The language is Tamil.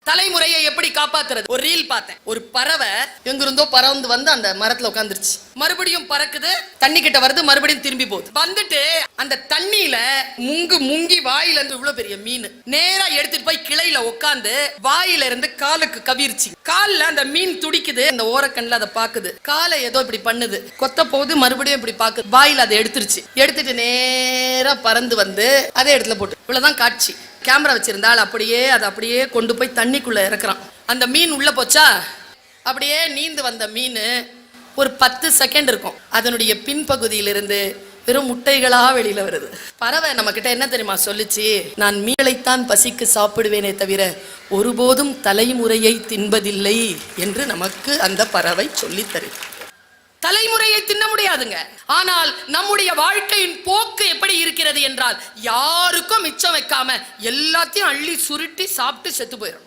தலைமுறையை எப்படி காப்பாத்துறது? ஒரு ரீல் பார்த்தேன். ஒரு பறவை எங்கிருந்தோ பறந்து வந்து அந்த மரத்துல உட்காந்துருச்சு. மறுபடியும் பறக்குது, தண்ணி கிட்ட வருது, மறுபடியும் திரும்பி போகுது. வந்துட்டு அந்த தண்ணியில முங்கி வாயில இருந்து இவ்வளவு பெரிய மீன் நேரா எடுத்துட்டு போய் கிளையில உட்காந்து வாயில இருந்து காலுக்கு கவிர்ச்சி. கால்ல அந்த மீன் துடிக்குது, அந்த ஓரக்கண்ணுல அதை பாக்குது. காலை ஏதோ இப்படி பண்ணுது, கொத்த போகுது, மறுபடியும் இப்படி பாக்குது. வாயில அதை எடுத்துருச்சு. எடுத்துட்டு நேரா பறந்து வந்து அதே இடத்துல போட்டு. இவ்வளவுதான் காட்சி. கேமரா வச்சிருந்தால் அப்படியே கொண்டு போய் தண்ணிக்குள்ள இறக்குறான். அந்த மீன் உள்ள போச்சா, அப்படியே நீந்து வந்த மீன் ஒரு 10 செகண்ட் இருக்கும். அதனுடைய பின்பகுதியிலிருந்து வெறும் முட்டைகளா வெளியில வருது. பறவை நம்ம கிட்ட என்ன தெரியுமா சொல்லுச்சு? நான் மீன்களைத்தான் பசிக்கு சாப்பிடுவேனே தவிர ஒருபோதும் தலைமுறையை தின்பதில்லை என்று நமக்கு அந்த பறவை சொல்லி தருது. தலைமுறையை தின்ன முடியாதுங்க. ஆனால் நம்முடைய வாழ்க்கையின் போக்கு எப்படி இருக்கிறது என்றால், யாருக்கும் மிச்சம் வைக்காம எல்லாத்தையும் அள்ளி சுருட்டி சாப்பிட்டு செத்து போயிடும்.